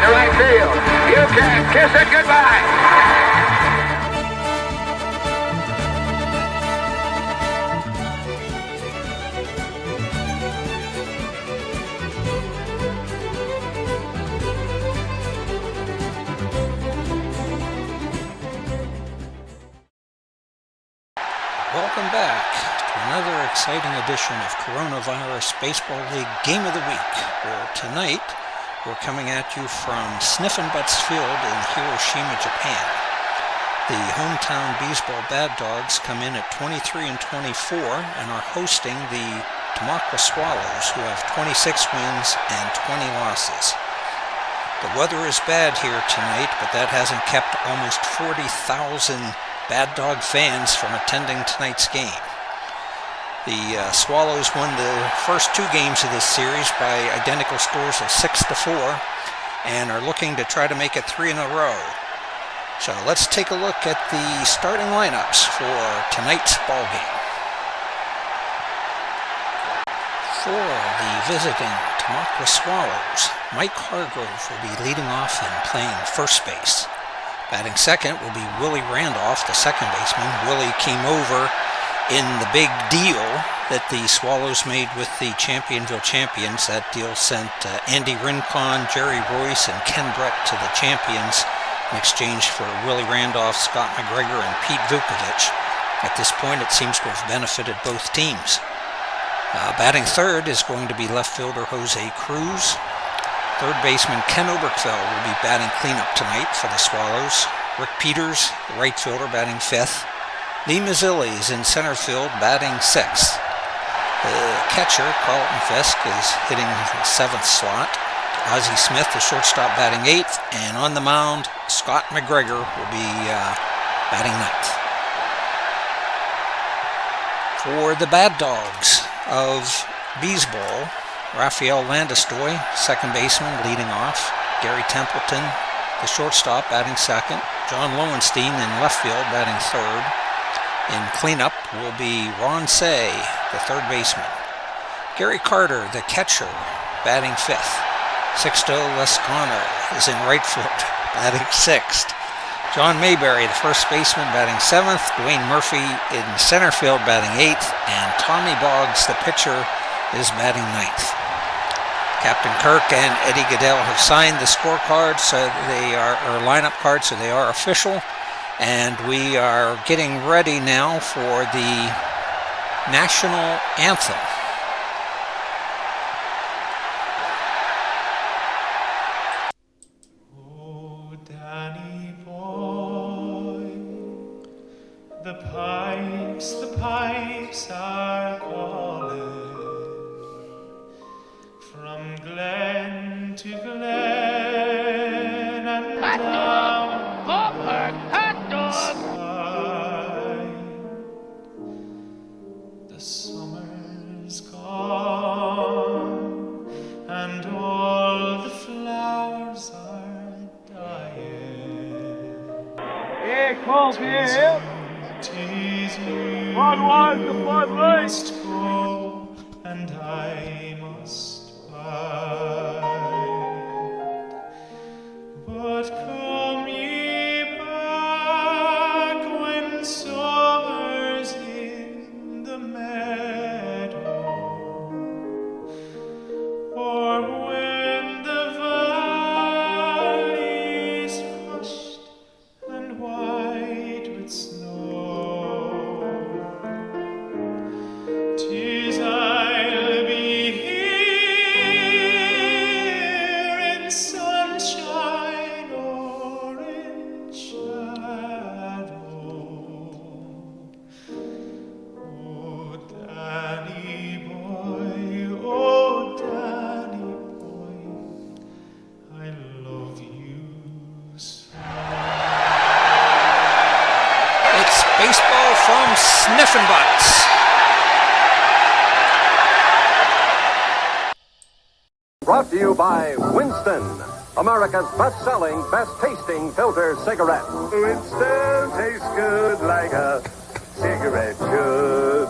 to right field. You can kiss it goodbye. Welcome back to another exciting edition of Coronavirus Baseball League Game of the Week, where tonight we're coming at you from Sniffin Field in Hiroshima, Japan. The hometown Beezbol Bad Dawgs come in at 23 and 24 and are hosting the Tamaqua Swallows, who have 26 wins and 20 losses. The weather is bad here tonight, but that hasn't kept almost 40,000 Bad Dog fans from attending tonight's game. The Swallows won the first two games of this series by identical scores of 6-4 and are looking to try to make it 3 in a row. So let's take a look at the starting lineups for tonight's ball game. For the visiting Tamaqua Swallows, Mike Hargrove will be leading off and playing first base. Batting second will be Willie Randolph, the second baseman. Willie came over in the big deal that the Swallows made with the Championville champions. That deal sent Andy Rincon, Jerry Royce, and Ken Brett to the champions in exchange for Willie Randolph, Scott McGregor, and Pete Vukovich. At this point, it seems to have benefited both teams. Batting third is going to be left fielder Jose Cruz. Third baseman Ken Oberkfell will be batting cleanup tonight for the Swallows. Rick Peters, the right fielder, batting fifth. Lee Mazzilli is in center field, batting sixth. The catcher, Carlton Fisk, is hitting the seventh slot. Ozzie Smith, the shortstop, batting eighth. And on the mound, Scott McGregor will be batting ninth. For the Bad Dogs of Beezbol, Rafael Landestoy, second baseman, leading off. Gary Templeton, the shortstop, batting second. John Lowenstein in left field, batting third. In cleanup will be Ron Say, the third baseman. Gary Carter, the catcher, batting fifth. Sixto Lescano is in right field, batting sixth. John Mayberry, the first baseman, batting seventh. Dwayne Murphy in center field, batting eighth. And Tommy Boggs, the pitcher, is batting ninth. Captain Kirk and Eddie Goodell have signed the scorecard, so they are, or lineup card, so they are official. And we are getting ready now for the national anthem. Oh, Danny boy, the pipes are calling. From glen to glen and down the side. The summer's gone and all the flowers are dying. Here, Colby, here. 'Tis you 1-1 to 5 must go and I must bide. But come ye back when summer's in the meadow, or when the valley's hushed and white with snow. 'Tis I'll be here in sunshine or in shadow. Oh, Danny boy, I love you so. It's baseball from Sniffin Butts. Brought to you by Winston, America's best-selling, best-tasting filter cigarette. Winston tastes good like a cigarette should.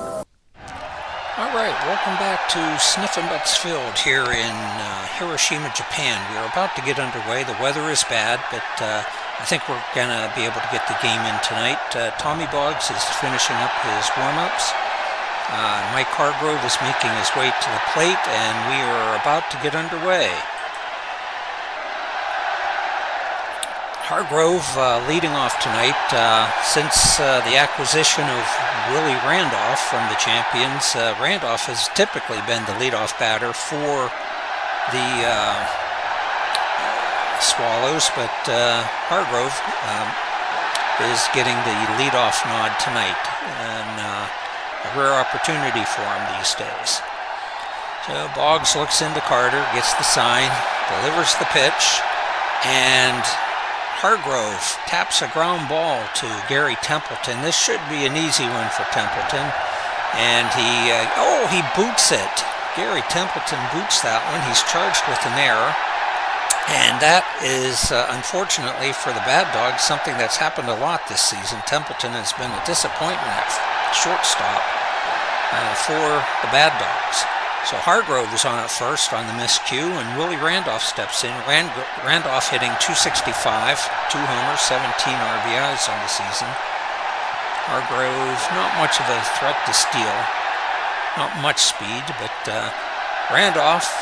All right, Welcome back to Sniffin Field here in Hiroshima, Japan. We're about to get underway. The weather is bad, but I think we're going to be able to get the game in tonight. Tommy Boggs is finishing up his warm-ups. Mike Hargrove is making his way to the plate, and we are about to get underway. Hargrove leading off tonight. Since the acquisition of Willie Randolph from the champions, Randolph has typically been the leadoff batter for the Swallows, but Hargrove is getting the leadoff nod tonight, and a rare opportunity for him these days. So Boggs looks into Carter, gets the sign, delivers the pitch, and Hargrove taps a ground ball to Gary Templeton. This should be an easy one for Templeton. And he boots it. Gary Templeton boots that one. He's charged with an error. And that is, unfortunately for the Bad Dawgs, something that's happened a lot this season. Templeton has been a disappointment at shortstop for the Bad Dawgs. So Hargrove is on at first on the miscue, and Willie Randolph steps in. Randolph hitting .265, 2 homers, 17 RBIs on the season. Hargrove, not much of a threat to steal, not much speed, but Randolph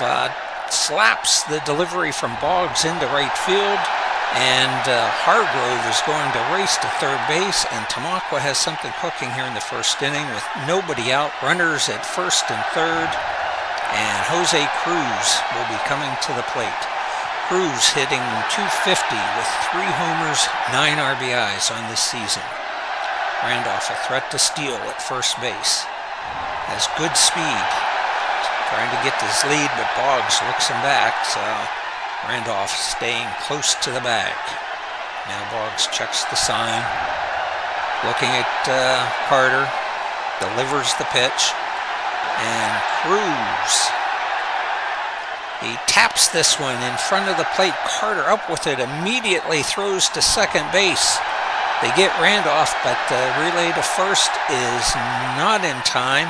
slaps the delivery from Boggs into right field, and Hargrove is going to race to third base, and Tamaqua has something cooking here in the first inning with nobody out, runners at first and third. And Jose Cruz will be coming to the plate. Cruz hitting .250 with 3 homers, 9 RBIs on this season. Randolph a threat to steal at first base. Has good speed. Trying to get his lead, but Boggs looks him back, so Randolph staying close to the bag. Now Boggs checks the sign. Looking at Carter. Delivers the pitch. And Cruz, he taps this one in front of the plate. Carter up with it, immediately throws to second base. They get Randolph, but the relay to first is not in time.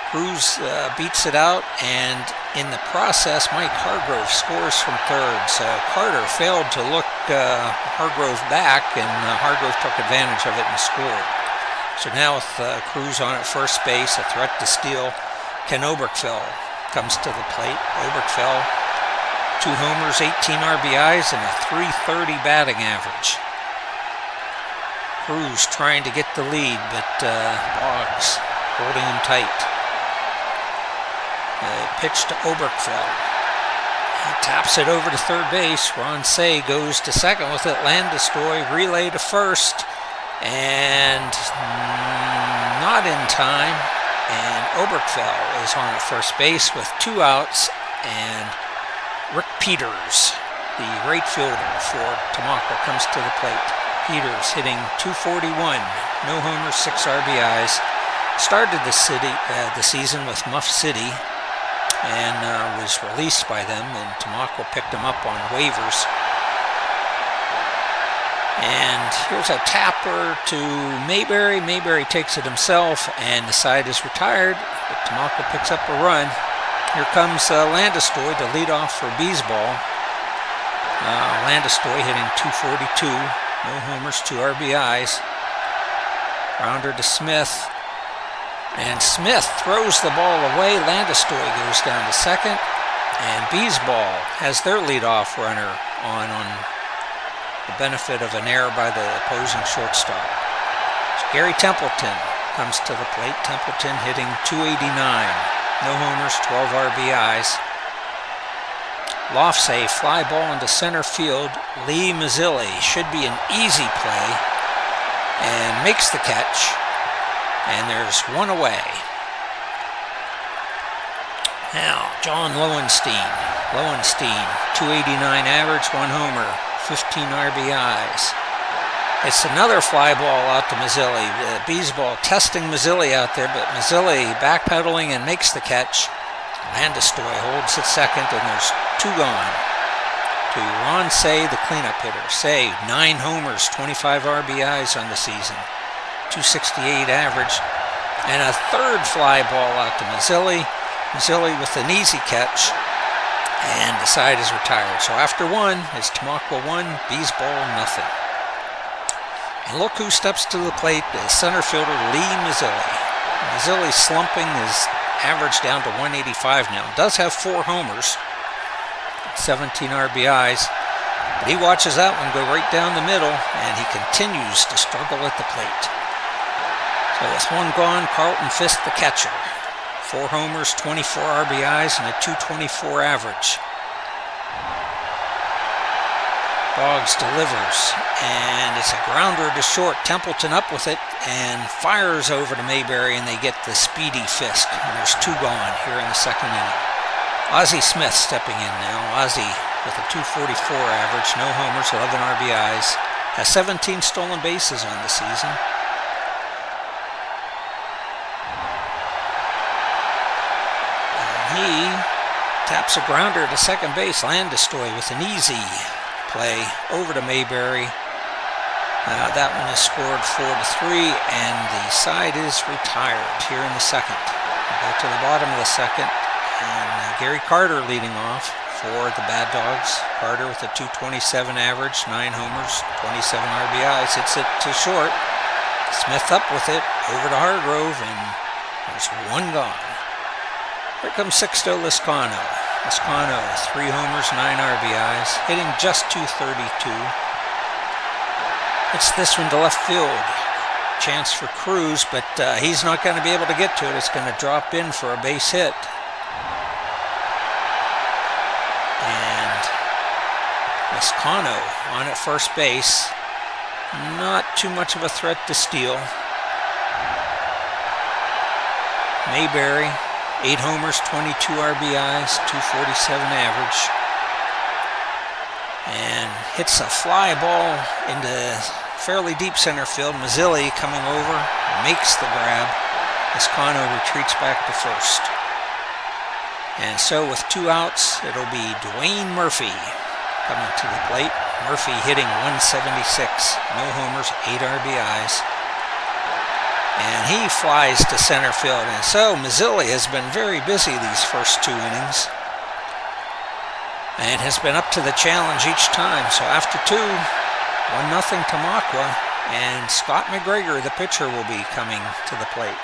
Cruz beats it out, and in the process, Mike Hargrove scores from third. So Carter failed to look Hargrove back, and Hargrove took advantage of it and scored. So now with Cruz on at first base, a threat to steal, Ken Oberkfell comes to the plate. Oberkfell, 2 homers, 18 RBIs, and a .330 batting average. Cruz trying to get the lead, but Boggs holding him tight. Pitch to Oberkfell. He taps it over to third base. Ron Say goes to second with it. Landestoy relay to first. And not in time, and Oberkfell is on at first base with 2 outs, and Rick Peters, the right fielder for Tamaqua, comes to the plate. Peters hitting .241, no homers, 6 RBIs. Started the season with Muff City and was released by them, and Tamaqua picked him up on waivers. And here's a tapper to Mayberry. Mayberry takes it himself, and the side is retired, but Tamaqua picks up a run. Here comes Landestoy to lead off for Beezbol. Landestoy hitting .242, no homers, 2 RBIs. Rounder to Smith, and Smith throws the ball away. Landestoy goes down to second, and Beezbol has their leadoff runner on the benefit of an error by the opposing shortstop. So Gary Templeton comes to the plate. Templeton hitting .289, no homers, 12 RBIs. Lofts a fly ball into center field. Lee Mazzilli should be an easy play and makes the catch, and there's 1 away. Now John Lowenstein, 289 average, 1 homer, 15 RBIs. It's another fly ball out to Mazzilli. Beezbol testing Mazzilli out there, but Mazzilli backpedaling and makes the catch. Landestoy holds at second, and there's 2 gone. To Ron Say, the cleanup hitter. Say, 9 homers, 25 RBIs on the season. .268 average. And a third fly ball out to Mazzilli. Mazzilli with an easy catch. And the side is retired. So after one, it's Tamaqua 1, Beezbol nothing. And look who steps to the plate is center fielder Lee Mazzilli. Mazzilli slumping his average down to 185 now. Does have 4 homers, 17 RBIs. But he watches that one go right down the middle, and he continues to struggle at the plate. So with one gone, Carlton Fisk the catcher. 4 homers, 24 RBIs, and a .224 average. Boggs delivers, and it's a grounder to short. Templeton up with it and fires over to Mayberry, and they get the speedy Fisk. And there's 2 gone here in the second inning. Ozzie Smith stepping in now. Ozzie with a .244 average, no homers, 11 RBIs, has 17 stolen bases on the season. He taps a grounder to second base. Landestoy with an easy play over to Mayberry. That one is scored 4-3, and the side is retired here in the second. We go to the bottom of the second, and Gary Carter leading off for the Bad Dawgs. Carter with a .227 average, 9 homers, 27 RBIs. Hits it to short. Smith up with it over to Hargrove, and there's 1 gone. Here comes Sixto Lizcano. Lizcano, 3 homers, 9 RBIs, hitting just .232. It's this one to left field. Chance for Cruz, but he's not going to be able to get to it. It's going to drop in for a base hit. And Lizcano on at first base. Not too much of a threat to steal. Mayberry, 8 homers, 22 RBIs, .247 average. And hits a fly ball into fairly deep center field. Mazzilli coming over, makes the grab. Lizcano retreats back to first. And so with 2 outs, it'll be Dwayne Murphy coming to the plate. Murphy hitting .176, no homers, 8 RBIs. And he flies to center field. And so Mazzilli has been very busy these first 2 innings. And has been up to the challenge each time. So after 2, 1-0 Tamaqua. And Scott McGregor, the pitcher, will be coming to the plate.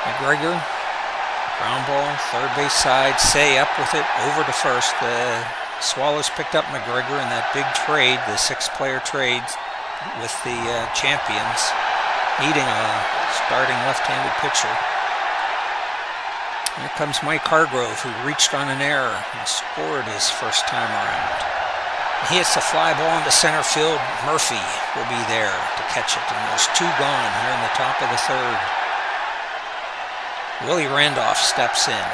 McGregor, ground ball, third base side. Say up with it, over to first. The Swallows picked up McGregor in that big trade, the 6-player trade with the champions, needing a starting left-handed pitcher. Here comes Mike Hargrove, who reached on an error and scored his first time around. He hits a fly ball into center field. Murphy will be there to catch it, and there's 2 gone here in the top of the third. Willie Randolph steps in.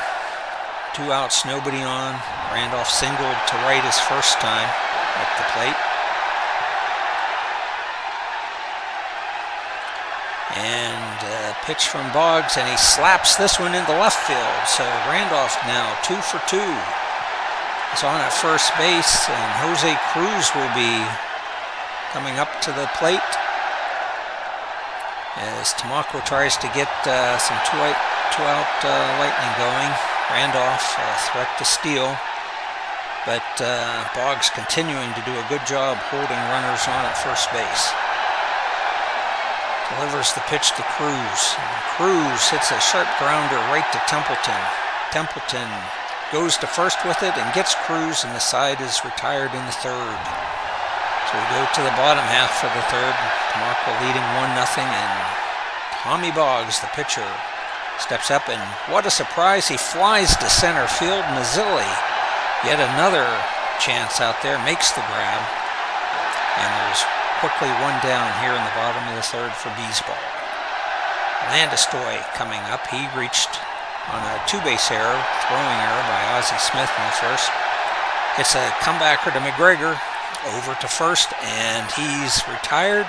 2 outs, nobody on. Randolph singled to right his first time at the plate. And a pitch from Boggs, and he slaps this one into left field. So Randolph now 2 for 2. He's on at first base, and Jose Cruz will be coming up to the plate as Tamaqua tries to get some two-out lightning going. Randolph, a threat to steal, but Boggs continuing to do a good job holding runners on at first base. Delivers the pitch to Cruz. And Cruz hits a sharp grounder right to Templeton. Templeton goes to first with it and gets Cruz, and the side is retired in the third. So we go to the bottom half of the third. Tamaqua leading 1-0, and Tommy Boggs, the pitcher, steps up, and what a surprise, he flies to center field. Mazzilli, yet another chance out there, makes the grab, and there's quickly 1 down here in the bottom of the third for Beezbol. Landestoy coming up. He reached on a 2-base error, throwing error by Ozzie Smith in the first. It's a comebacker to McGregor, over to first, and he's retired.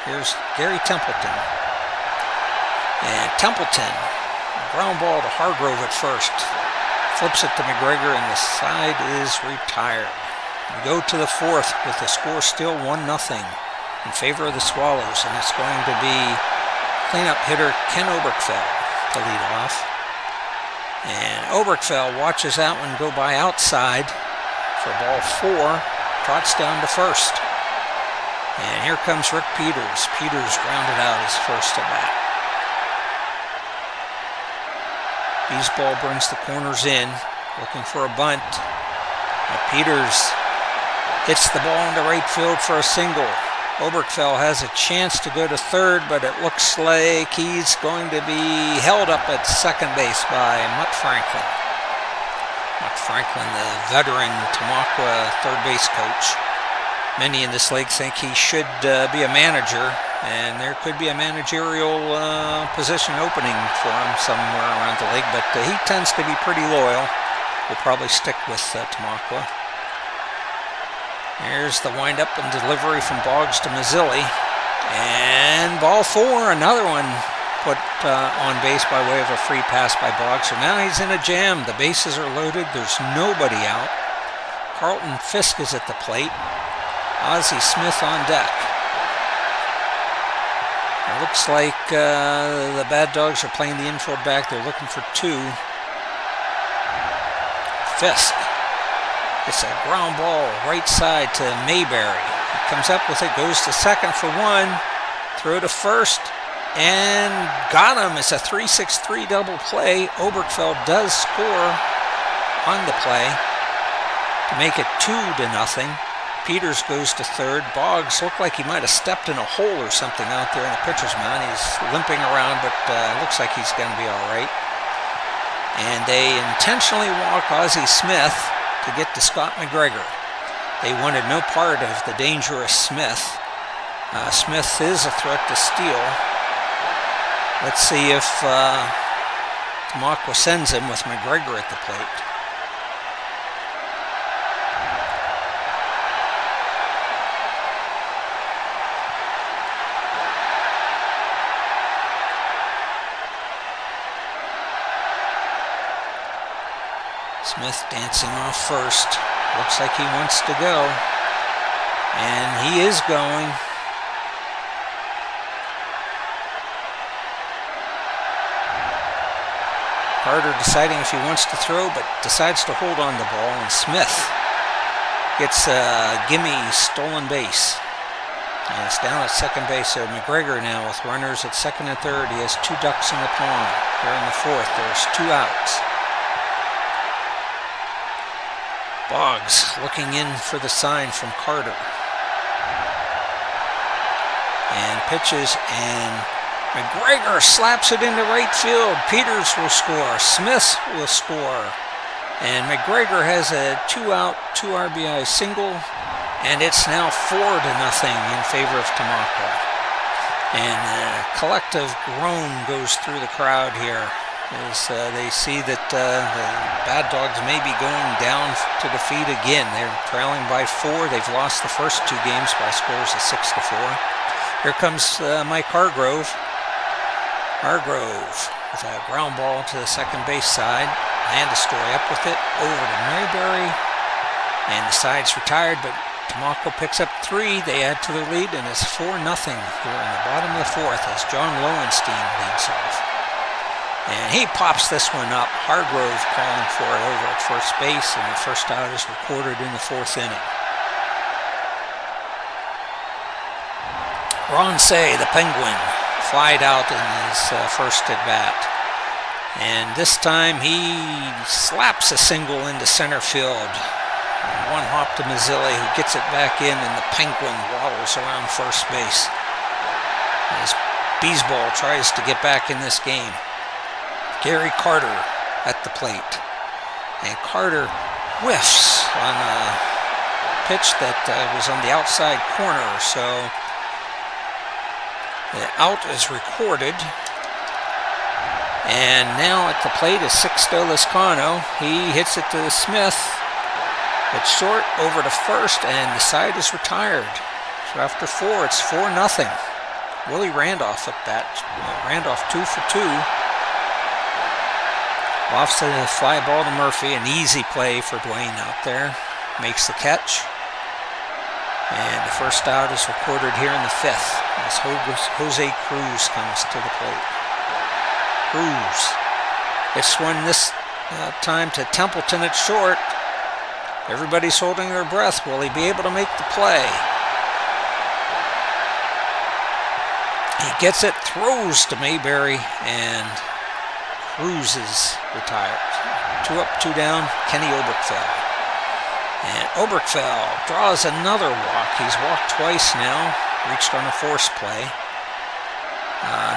Here's Gary Templeton. And Templeton, ground ball to Hargrove at first. Flips it to McGregor, and the side is retired. We go to the fourth with the score still 1-0. in favor of the Swallows, and it's going to be cleanup hitter Ken Oberkfell to lead off. And Oberkfell watches that one go by outside for ball 4, trots down to first. And here comes Rick Peters. Peters grounded out his first at bat. Beezbol brings the corners in, looking for a bunt. Now Peters hits the ball into right field for a single. Oberkfell has a chance to go to third, but it looks like he's going to be held up at second base by Mutt Franklin. Mutt Franklin, the veteran Tamaqua third base coach. Many in this league think he should be a manager, and there could be a managerial position opening for him somewhere around the league, but he tends to be pretty loyal. Will probably stick with Tamaqua. Here's the windup and delivery from Boggs to Mazzilli. And ball 4, another one put on base by way of a free pass by Boggs. So now he's in a jam. The bases are loaded. There's nobody out. Carlton Fisk is at the plate. Ozzie Smith on deck. It looks like the Bad Dawgs are playing the infield back. They're looking for 2. Fisk. It's a ground ball right side to Mayberry. He comes up with it, goes to second for 1, throw to first, and got him. It's a 3-6-3 double play. Oberkfell does score on the play to make it 2-0. Peters goes to third. Boggs looked like he might have stepped in a hole or something out there in the pitcher's mound. He's limping around, but looks like he's going to be all right. And they intentionally walk Ozzie Smith to get to Scott McGregor. They wanted no part of the dangerous Smith. Smith is a threat to steal. Let's see if Tamaqua sends him with McGregor at the plate. Smith dancing off first. Looks like he wants to go. And he is going. Carter deciding if he wants to throw, but decides to hold on the ball. And Smith gets a gimme stolen base. And it's down at second base. So McGregor now with runners at second and third. He has 2 ducks in the pond. Here in the fourth, there's 2 outs. Boggs looking in for the sign from Carter. And pitches, and McGregor slaps it into right field. Peters will score. Smith will score. And McGregor has a 2-out, 2 RBI single, and it's now 4-0 in favor of Tamaqua. And a collective groan goes through the crowd here as they see that the Bad Dawgs may be going down to defeat again. They're trailing by 4. They've lost the first 2 games by scores of 6-4. Here comes Mike Hargrove. Hargrove with a ground ball to the second base side. Landesstory up with it, over to Mayberry. And the side's retired, but Tamaqua picks up 3. They add to their lead, and it's 4-0 here in the bottom of the fourth as John Lowenstein leads off. And he pops this one up. Hargrove calling for it over at first base, and the first out is recorded in the 4th inning. Ron Say, the Penguin, flied out in his first at bat. And this time he slaps a single into center field. 1 hop to Mazzilli, who gets it back in, and the Penguin waddles around first base as Beezbol tries to get back in this game. Gary Carter at the plate. And Carter whiffs on a pitch that was on the outside corner. So the out is recorded. And now at the plate is Sixto Lascano. He hits it to Smith. It's short over to first, and the side is retired. So after 4, it's 4-0. Willie Randolph at bat. Randolph 2 for 2. Lofts a fly ball to Murphy. An easy play for Dwayne out there. Makes the catch. And the first out is recorded here in the 5th as Jose Cruz comes to the plate. Cruz. It's swung this time to Templeton at short. Everybody's holding their breath. Will he be able to make the play? He gets it, throws to Mayberry, and Cruz is retired. 2 up, 2 down, Kenny Oberkfell. And Oberkfell draws another walk. He's walked twice now, reached on a force play.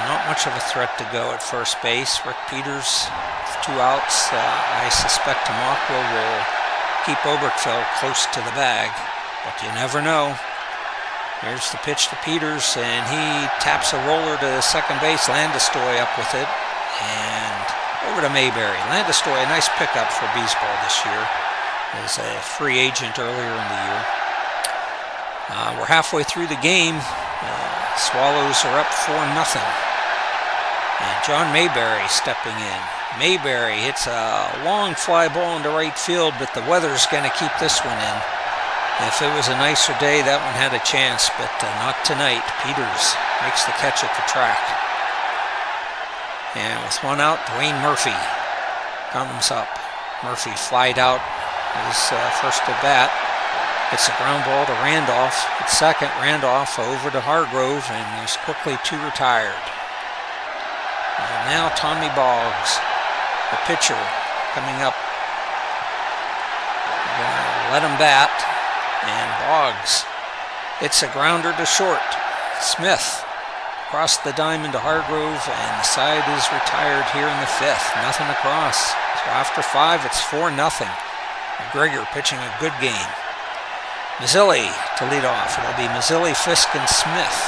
Not much of a threat to go at first base. Rick Peters, 2 outs. I suspect Tamaqua will keep Oberkfell close to the bag, but you never know. Here's the pitch to Peters, and he taps a roller to second base. Landestoy up with it, and over to Mayberry. Landestoy, a nice pickup for Beezbol this year, as a free agent earlier in the year. We're halfway through the game. Swallows are up 4-0. And John Mayberry stepping in. Mayberry hits a long fly ball into right field, but the weather's going to keep this one in. If it was a nicer day, that one had a chance, but not tonight. Peters makes the catch at the track. And with 1 out, Dwayne Murphy comes up. Murphy flied out his first at bat. It's a ground ball to Randolph. At second, Randolph over to Hargrove, and there's quickly 2 retired. And now Tommy Boggs, the pitcher, coming up. We're going to let him bat. And Boggs, it's a grounder to short. Smith across the diamond to Hargrove, and the side is retired here in the 5th. Nothing across. So after 5, it's 4-0. McGregor pitching a good game. Mazzilli to lead off. It'll be Mazzilli, Fisk, and Smith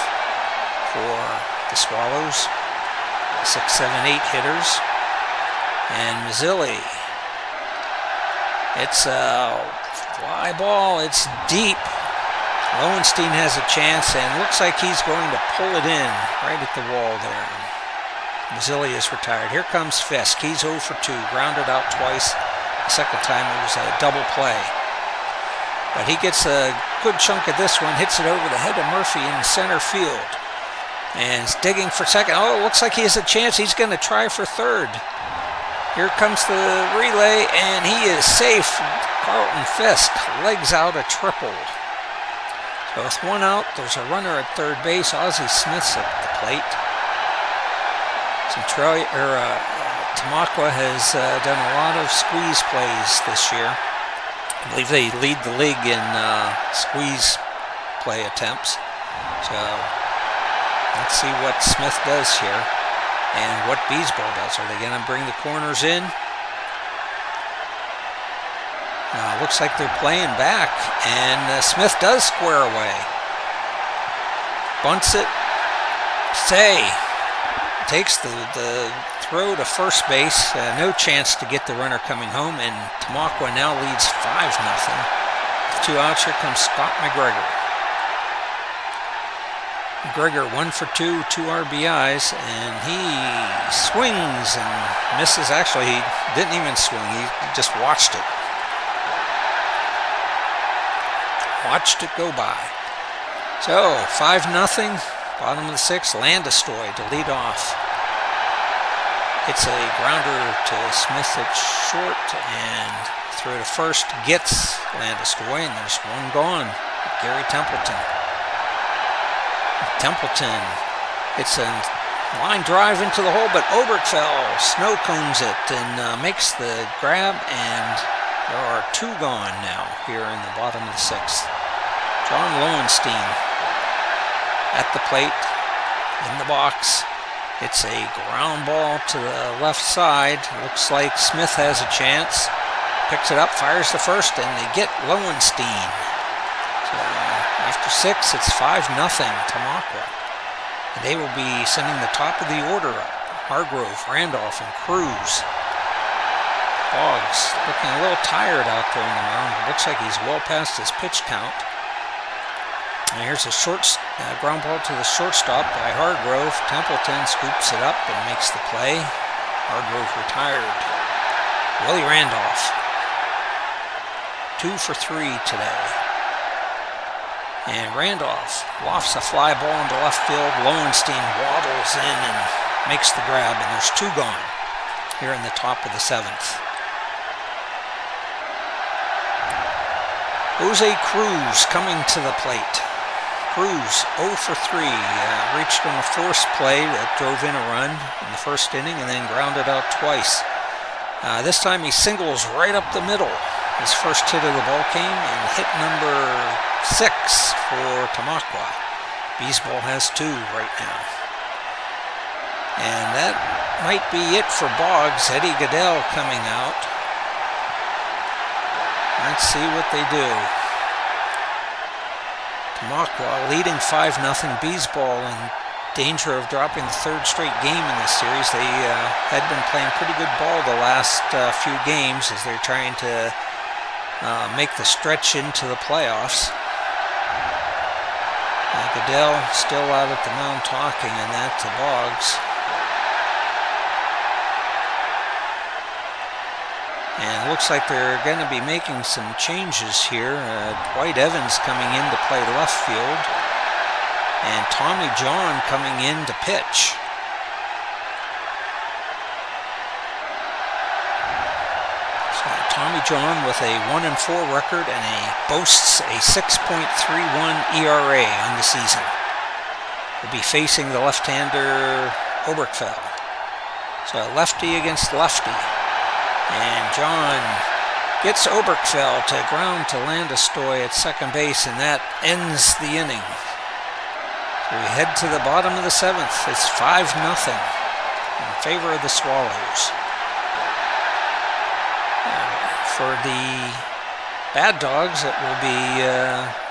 for the Swallows. 6, 7, 8 hitters. And Mazzilli, it's a fly ball. It's deep. Lowenstein has a chance, and looks like he's going to pull it in right at the wall there. Mazzilli is retired. Here comes Fisk. He's 0 for 2. Grounded out twice. The second time it was a double play. But he gets a good chunk of this one, hits it over the head of Murphy in center field. And is digging for second. Oh, it looks like he has a chance. He's going to try for third. Here comes the relay, and he is safe. Carlton Fisk legs out a triple. So with 1 out, there's a runner at third base. Ozzie Smith's at the plate. Tamaqua has done a lot of squeeze plays this year. I believe they lead the league in squeeze play attempts. So let's see what Smith does here and what Beezbol does. Are they going to bring the corners in? Looks like they're playing back, and Smith does square away. Bunts it. Takes the throw to first base. No chance to get the runner coming home, and Tamaqua now leads 5-0. With 2 outs, here comes Scott McGregor. McGregor 1 for 2, 2 RBIs, and he swings and misses. Actually, he didn't even swing. He just watched it. Watched it go by. So, 5-0. Bottom of the 6th, Landestoy to lead off. It's a grounder to Smith at short, and throw to first gets Landestoy, and there's 1 gone. Gary Templeton. Templeton, it's a line drive into the hole, but Oberkfell snow cones it and makes the grab, and there are 2 gone now here in the bottom of the 6th. John Lowenstein at the plate, in the box. It's a ground ball to the left side. Looks like Smith has a chance. Picks it up, fires the first, and they get Lowenstein. So after 6, it's 5-0 Tamaqua. And they will be sending the top of the order up. Hargrove, Randolph, and Cruz. Boggs looking a little tired out there on the mound. It looks like he's well past his pitch count. And here's a short ground ball to the shortstop by Hargrove. Templeton scoops it up and makes the play. Hargrove retired. Willie Randolph, 2 for 3 today. And Randolph lofts a fly ball into left field. Lowenstein waddles in and makes the grab, and there's 2 gone here in the top of the 7th. Jose Cruz coming to the plate. Cruz 0 for 3, reached on a forced play that drove in a run in the first inning and then grounded out twice. This time he singles right up the middle. His first hit of the ball came, and hit number 6 for Tamaqua. Beezbol has 2 right now. And that might be it for Boggs. Eddie Goodell coming out. Let's see what they do. Tamaqua leading 5-0. Beezbol in danger of dropping the 3rd straight game in this series. They had been playing pretty good ball the last few games as they're trying to make the stretch into the playoffs. Goodell still out at the mound talking, and that to Boggs. And it looks like they're going to be making some changes here. Dwight Evans coming in to play left field, and Tommy John coming in to pitch. So Tommy John with a 1-4 record and boasts a 6.31 ERA on the season. Will be facing the left-hander Oberkfell. So lefty against lefty. And John gets Oberkfell to ground to Landestoy at second base, and that ends the inning. So we head to the bottom of the 7th. It's 5-0 in favor of the Swallows. For the Bad Dawgs, it will be,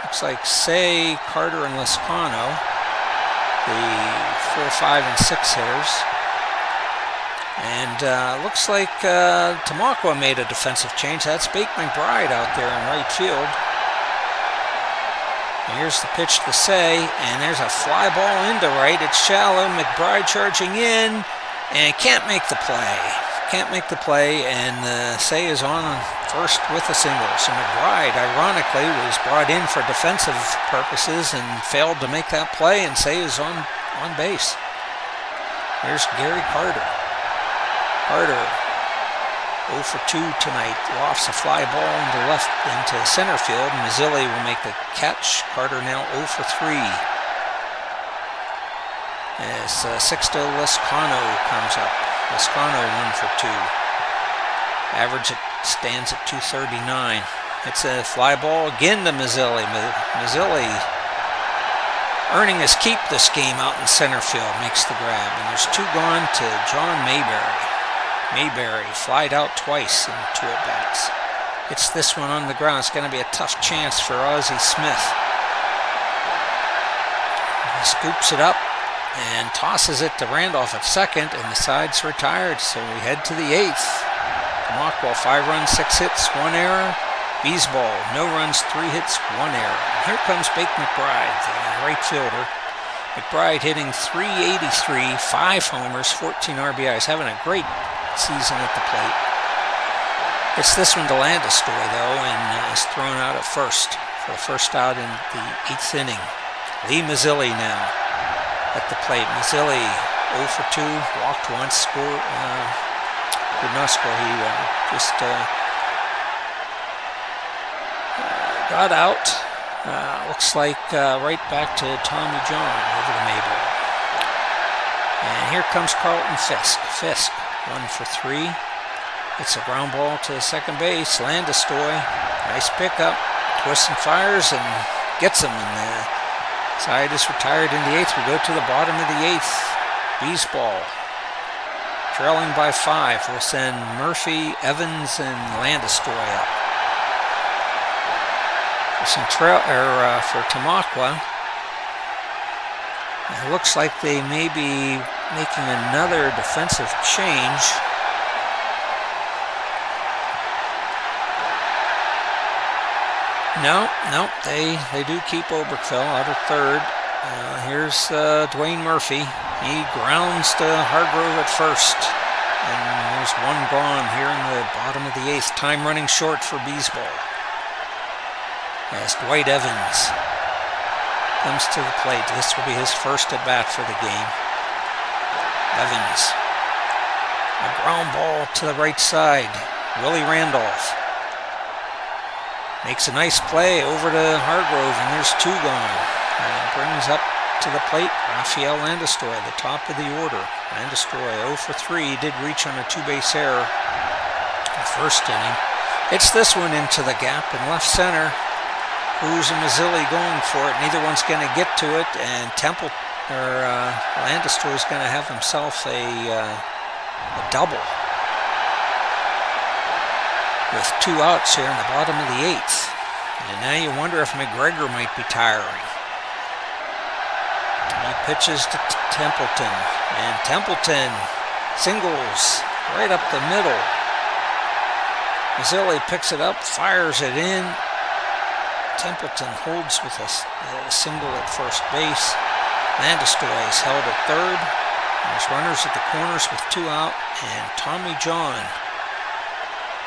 looks like Say, Carter, and Lascano, the 4, 5, and 6 hitters. And looks like Tamaqua made a defensive change. That's Bake McBride out there in right field. And here's the pitch to Say, and there's a fly ball into right. It's shallow. McBride charging in, and can't make the play. Can't make the play, and Say is on first with a single. So McBride, ironically, was brought in for defensive purposes and failed to make that play, and Say is on base. Here's Gary Carter. Carter, 0 for 2 tonight, lofts a fly ball into center field. Mazzilli will make the catch. Carter now 0 for 3. As Sixto Lascano comes up. Lascano 1 for 2. Average stands at 239. It's a fly ball again to Mazzilli. Mazzilli earning his keep this game out in center field, makes the grab. And there's 2 gone to John Mayberry. Mayberry flied out twice in 2 at-bats. It's this one on the ground. It's going to be a tough chance for Ozzie Smith. He scoops it up and tosses it to Randolph at second, and the side's retired, so we head to the 8th. Tamaqua, 5 runs, 6 hits, 1 error. Beezbol, no runs, 3 hits, 1 error. And here comes Bake McBride, the right fielder. McBride hitting .383, 5 homers, 14 RBIs, having a great season at the plate. It's this one to Landestoy, though, and is thrown out at first for the first out in the 8th inning. Lee Mazzilli now at the plate. Mazzilli 0 for 2, walked once, did not score. He just got out. Looks like right back to Tommy John over to Mayberry. And here comes Carlton Fisk. Fisk 1 for 3. It's a ground ball to second base. Landestoy, nice pickup, twists and fires and gets him. And the side is retired in the 8th. We go to the bottom of the 8th. Beezbol, trailing by 5. We'll send Murphy, Evans, and Landestoy up. For Tamaqua, it looks like they may be making another defensive change. No, they do keep Oberkfell out of third. Here's Dwayne Murphy. He grounds to Hargrove at first. And there's 1 gone here in the bottom of the 8th. Time running short for Beezbol. As Dwight Evans comes to the plate. This will be his first at bat for the game. Evans. A ground ball to the right side. Willie Randolph makes a nice play over to Hargrove, and there's two gone. And brings up to the plate Rafael Landestroy, the top of the order. Landestroy 0 for 3, did reach on a two-base error in the first inning. Hits this one into the gap in left center. Cruz and Mazzilli going for it. Neither one's going to get to it, and Landestroy is going to have himself a double with 2 outs here in the bottom of the 8th. And now you wonder if McGregor might be tiring. He pitches to Templeton, and Templeton singles right up the middle. Mazzilli picks it up, fires it in. Templeton holds with a single at first base. Landestroy is held at third. There's runners at the corners with 2 out, and Tommy John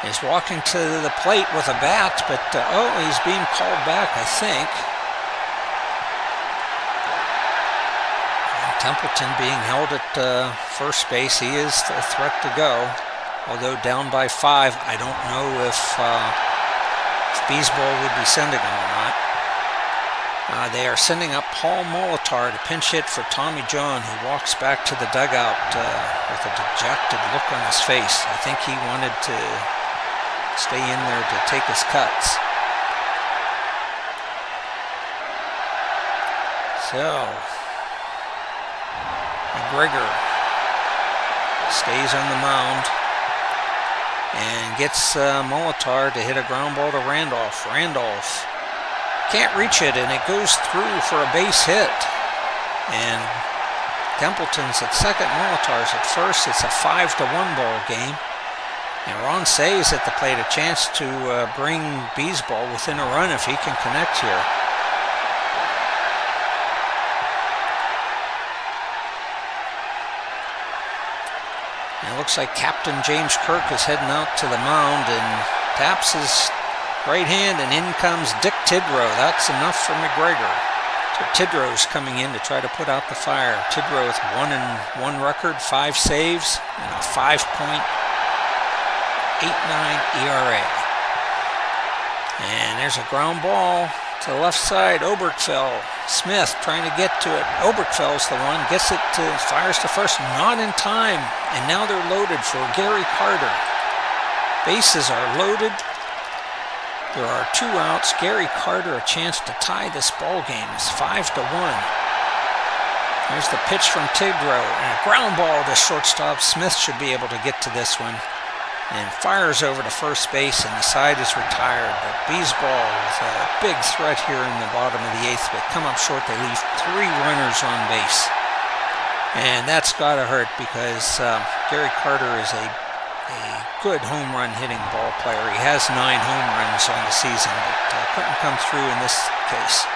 is walking to the plate with a bat, but he's being called back, I think. And Templeton being held at first base. He is a threat to go, although down by 5. I don't know if Beezbol would be sending him or not. They are sending up Paul Molitor to pinch hit for Tommy John, who walks back to the dugout with a dejected look on his face. I think he wanted to stay in there to take his cuts. So, McGregor stays on the mound and gets Molitor to hit a ground ball to Randolph. Randolph can't reach it, and it goes through for a base hit. And Templeton's at second, Molitor's at first. It's a 5-1 ball game. And Ron Say is at the plate, a chance to bring Beezbol within a run if he can connect here. And it looks like Captain James Kirk is heading out to the mound and taps his right hand, and in comes Dick Tidrow. That's enough for McGregor. So Tidrow's coming in to try to put out the fire. Tidrow with 1-1 record, 5 saves, and a 5.89 ERA. And there's a ground ball to the left side. Oberkfell. Smith trying to get to it. Oberkfell's the one. Gets it to, fires to first. Not in time. And now they're loaded for Gary Carter. Bases are loaded. There are 2 outs. Gary Carter a chance to tie this ball game. It's 5-1. There's the pitch from Tidrow, and a ground ball to shortstop. Smith should be able to get to this one, and fires over to first base, and the side is retired. But Beezbol with a big threat here in the bottom of the 8th, but come up short. They leave 3 runners on base, and that's got to hurt because Gary Carter is a good home run hitting ball player. He has 9 home runs on the season, but couldn't come through in this case.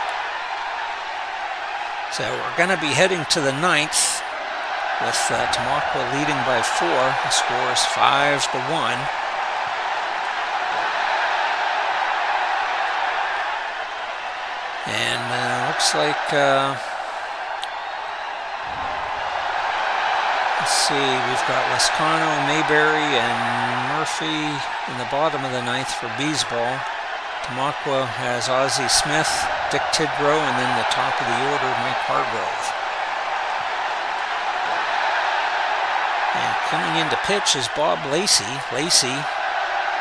So we're going to be heading to the 9th with Tamaqua leading by 4. The score is 5-1. And looks like let's see, we've got Lascano, Mayberry, and Murphy in the bottom of the 9th for Beezbol. Tamaqua has Ozzie Smith, Dick Tidrow, and then the top of the order, Mike Hargrove. And coming in to pitch is Bob Lacey. Lacey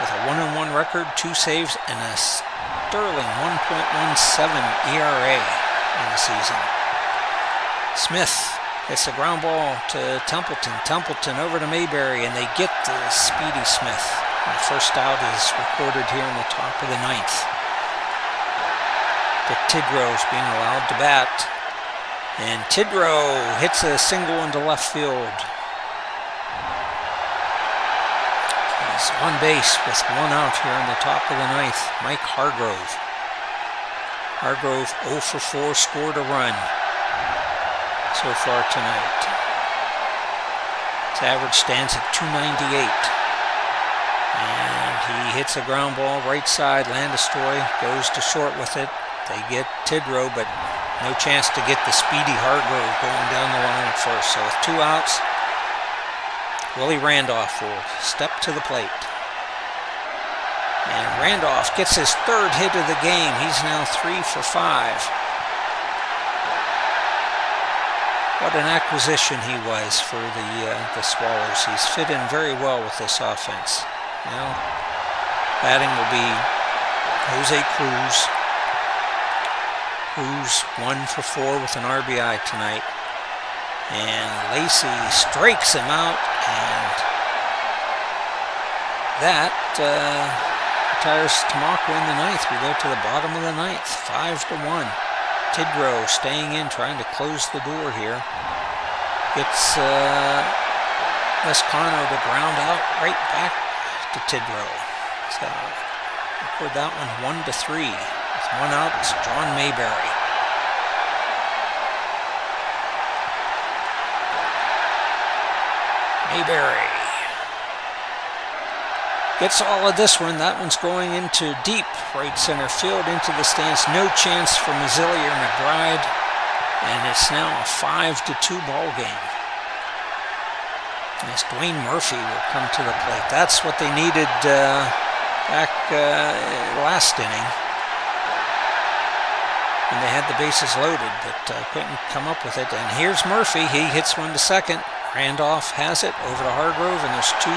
with a 1-1 record, 2 saves, and a sterling 1.17 ERA in the season. Smith hits a ground ball to Templeton. Templeton over to Mayberry, and they get to Speedy Smith. And the first out is recorded here in the top of the 9th. Dick Tidrow is being allowed to bat. And Tidrow hits a single into left field. He's on base with 1 out here in the top of the 9th. Mike Hargrove. Hargrove 0 for 4, scored a run so far tonight. His average stands at .298. And he hits a ground ball right side. Landestroy goes to short with it. They get Tidrow, but No chance to get the speedy Hargrove going down the line at first. So with 2 outs, Willie Randolph will step to the plate. And Randolph gets his 3rd hit of the game. He's now 3 for 5. What an acquisition he was for the Swallows. He's fit in very well with this offense. Now, batting will be Jose Cruz. Cruz 1 for 4 with an RBI tonight. And Lacey strikes him out, and that retires Tamaqua in the 9th. We go to the bottom of the 9th, 5-1. Tidrow staying in, trying to close the door here. Gets Lescano to ground out right back to Tidrow. So record that one 1-3. With 1 out, it's John Mayberry. Mayberry gets all of this one. That one's going into deep right center field, into the stands. No chance for Mazzilli or McBride. And it's now a 5-2 ball game. As Dwayne Murphy will come to the plate. That's what they needed back last inning. And they had the bases loaded, but couldn't come up with it. And here's Murphy. He hits one to second. Randolph has it over to Hargrove, and there's 2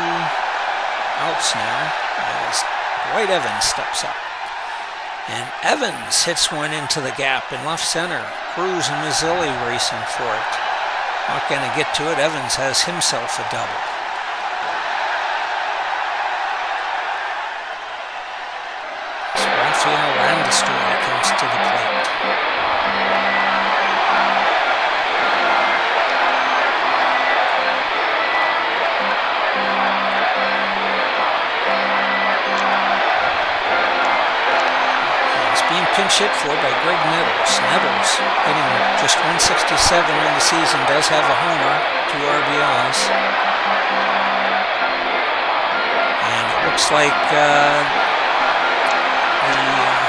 outs now as Dwight Evans steps up. And Evans hits one into the gap in left center. Cruz and Mazzilli racing for it. Not going to get to it. Evans has himself a double. Rafael Landestor comes to the plate. Pinch hit for by Greg Nettles. Nettles hitting just 167 on the season, does have a homer, 2 RBIs. And it looks like the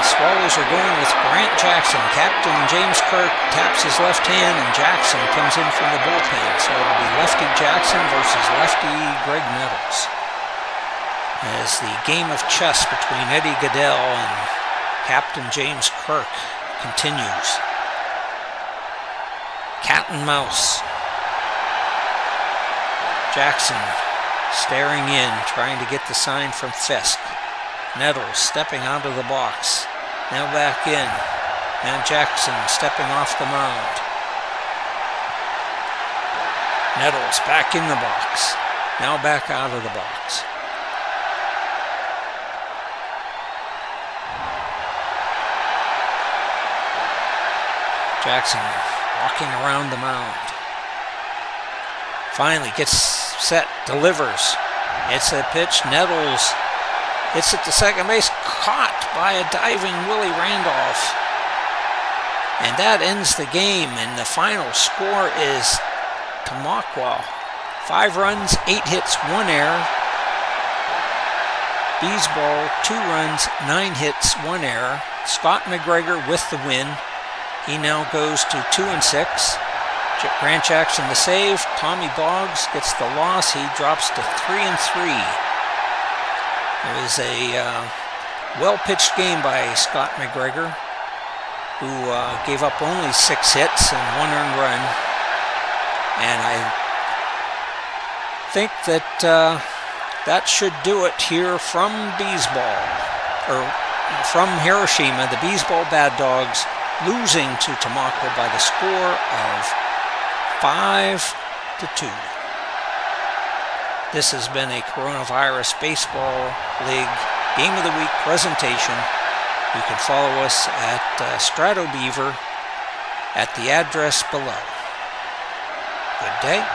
Swallows are going with Grant Jackson. Captain James Kirk taps his left hand, and Jackson comes in from the bullpen. So it'll be lefty Jackson versus lefty Greg Nettles. As the game of chess between Eddie Goodell and Captain James Kirk continues. Cat and mouse. Jackson staring in, trying to get the sign from Fisk. Nettles stepping out of the box. Now back in. And Jackson stepping off the mound. Nettles back in the box. Now back out of the box. Jackson walking around the mound. Finally gets set, delivers. It's a pitch. Nettles hits it to second base, caught by a diving Willie Randolph. And that ends the game, and the final score is Tamaqua 5 runs, 8 hits, 1 error. Beezbol 2 runs, 9 hits, 1 error. Scott McGregor with the win. He now goes to 2-6. Grant Jackson the save. Tommy Boggs gets the loss. He drops to 3-3. It was a well-pitched game by Scott McGregor, who gave up only 6 hits and 1 earned run. And I think that that should do it here from Beezbol, or from Hiroshima. The Beezbol Bad Dawgs losing to Tamaqua by the score of 5-2. This has been a Coronavirus Baseball League Game of the Week presentation. You can follow us at Strat-o-Beaver at the address below. Good day.